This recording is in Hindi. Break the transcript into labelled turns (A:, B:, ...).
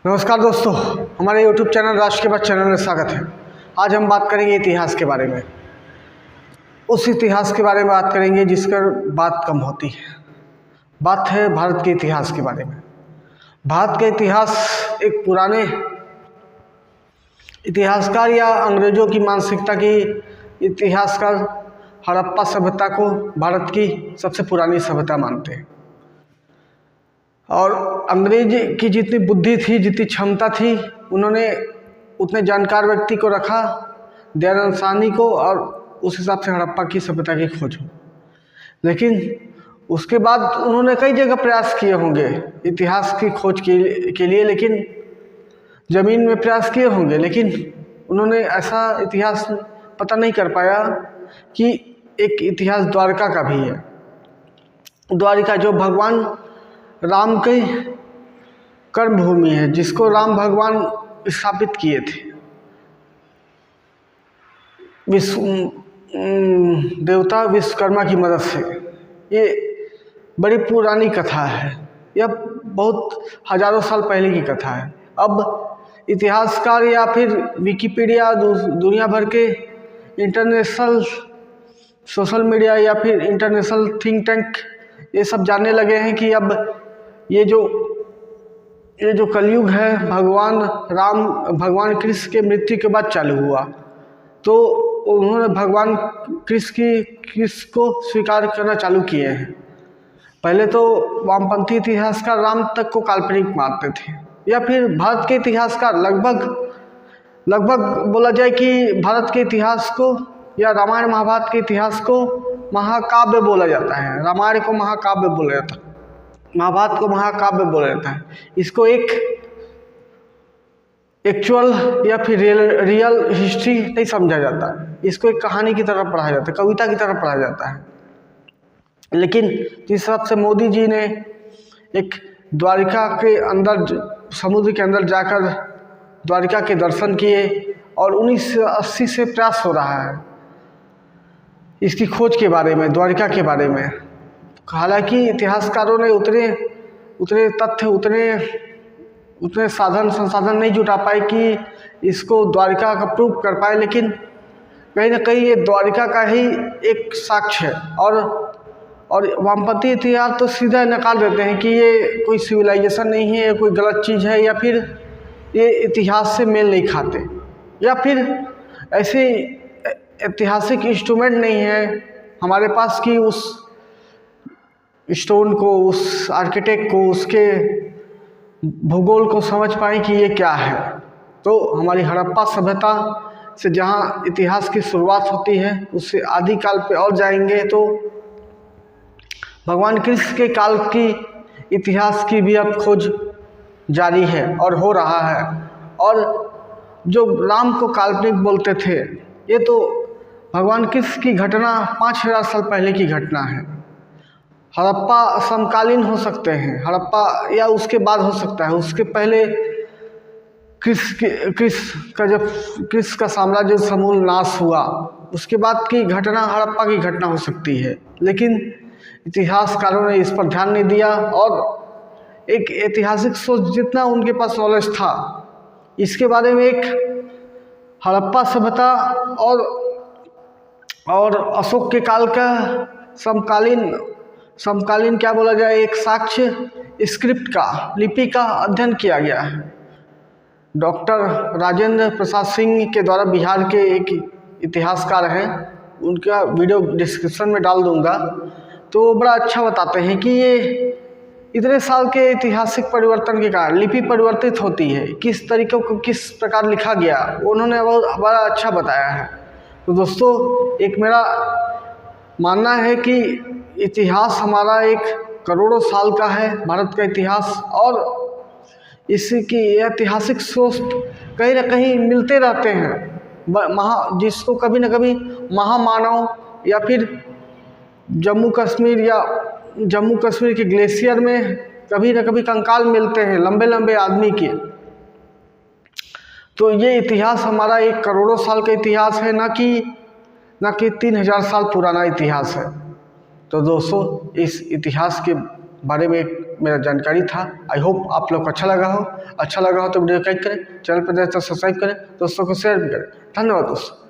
A: नमस्कार दोस्तों, हमारे YouTube चैनल राष्ट्र के बाद चैनल में स्वागत है। आज हम बात करेंगे इतिहास के बारे में। उस इतिहास के बारे में बात करेंगे जिस पर बात कम होती है। बात है भारत के इतिहास के बारे में। भारत का इतिहास एक पुराने इतिहासकार या अंग्रेजों की मानसिकता की इतिहासकार हड़प्पा सभ्यता को भारत की सबसे पुरानी सभ्यता मानते हैं। और अंग्रेज की जितनी बुद्धि थी, जितनी क्षमता थी, उन्होंने उतने जानकार व्यक्ति को रखा, दयानंद साहनी को, और उस हिसाब से हड़प्पा की सभ्यता की खोज हो। लेकिन उसके बाद उन्होंने कई जगह प्रयास किए होंगे इतिहास की खोज के लिए, लेकिन ज़मीन में प्रयास किए होंगे, लेकिन उन्होंने ऐसा इतिहास पता नहीं कर पाया कि एक इतिहास द्वारका का भी है। द्वारिका जो भगवान राम की कर्म भूमि है, जिसको राम भगवान स्थापित किए थे देवता विश्वकर्मा की मदद से। ये बड़ी पुरानी कथा है, यह बहुत हजारों साल पहले की कथा है। अब इतिहासकार या फिर विकिपीडिया, दुनिया भर के इंटरनेशनल सोशल मीडिया या फिर इंटरनेशनल थिंक टैंक ये सब जानने लगे हैं कि अब ये जो कलयुग है भगवान कृष्ण के मृत्यु के बाद चालू हुआ। तो उन्होंने भगवान कृष्ण को स्वीकार करना चालू किए हैं। पहले तो वामपंथी इतिहासकार राम तक को काल्पनिक मानते थे, या फिर भारत के इतिहासकार लगभग बोला जाए कि भारत के इतिहास को या रामायण महाभारत के इतिहास को महाकाव्य बोला जाता है। रामायण को महाकाव्य बोला जाता है, महाभारत को महाकाव्य बोला जाता है। इसको एक एक्चुअल या फिर रियल हिस्ट्री नहीं समझा जाता है। इसको एक कहानी की तरह पढ़ा जाता है, कविता की तरह पढ़ा जाता है। लेकिन जिस हिसाब से मोदी जी ने एक द्वारिका के अंदर, समुद्र के अंदर जाकर द्वारिका के दर्शन किए, और 1980 से प्रयास हो रहा है इसकी खोज के बारे में, द्वारिका के बारे में। हालांकि इतिहासकारों ने उतने तथ्य, उतने साधन संसाधन नहीं जुटा पाए कि इसको द्वारिका का प्रूव कर पाए, लेकिन कहीं ना कहीं ये द्वारिका का ही एक साक्ष्य है। और वामपंथी इतिहास तो सीधा नकार देते हैं कि ये कोई सिविलाइजेशन नहीं है, कोई गलत चीज़ है, या फिर ये इतिहास से मेल नहीं खाते, या फिर ऐसे ऐतिहासिक इंस्ट्रूमेंट नहीं है हमारे पास कि उस स्टोन को, उस आर्किटेक्ट को, उसके भूगोल को समझ पाए कि ये क्या है। तो हमारी हड़प्पा सभ्यता से जहाँ इतिहास की शुरुआत होती है, उससे आदिकाल पे और जाएंगे तो भगवान कृष्ण के काल की इतिहास की भी अब खोज जारी है और हो रहा है। और जो राम को काल्पनिक बोलते थे, ये तो भगवान कृष्ण की घटना 5000 साल पहले की घटना है। हड़प्पा समकालीन हो सकते हैं, हड़प्पा या उसके बाद हो सकता है, उसके पहले कृष्ण का साम्राज्य समूल नाश हुआ, उसके बाद की घटना हड़प्पा की घटना हो सकती है। लेकिन इतिहासकारों ने इस पर ध्यान नहीं दिया, और एक ऐतिहासिक सोच, जितना उनके पास नॉलेज था इसके बारे में, एक हड़प्पा सभ्यता और अशोक के काल का समकालीन क्या बोला जाए, एक साक्ष्य स्क्रिप्ट का, लिपि का अध्ययन किया गया है। डॉक्टर राजेंद्र प्रसाद सिंह के द्वारा, बिहार के एक इतिहासकार हैं, उनका वीडियो डिस्क्रिप्शन में डाल दूंगा। तो बड़ा अच्छा बताते हैं कि ये इतने साल के ऐतिहासिक परिवर्तन के कारण लिपि परिवर्तित होती है, किस तरीक़ों को किस प्रकार लिखा गया, उन्होंने बहुत बड़ा अच्छा बताया है। तो दोस्तों, एक मेरा मानना है कि इतिहास हमारा एक करोड़ों साल का है, भारत का इतिहास, और इसकी ऐतिहासिक सोच कहीं ना कहीं मिलते रहते हैं। जिसको कभी ना कभी महामानव, या फिर जम्मू कश्मीर के ग्लेशियर में कभी ना कभी कंकाल मिलते हैं लंबे लंबे आदमी के। तो ये इतिहास हमारा एक करोड़ों साल का इतिहास है, ना कि 3000 साल पुराना इतिहास है। तो दोस्तों, इस इतिहास के बारे में एक मेरा जानकारी था। आई होप आप लोग को अच्छा लगा हो तो वीडियो लाइक करें, चैनल पर नए तो सब्सक्राइब करें, दोस्तों को शेयर भी करें। धन्यवाद दोस्तों।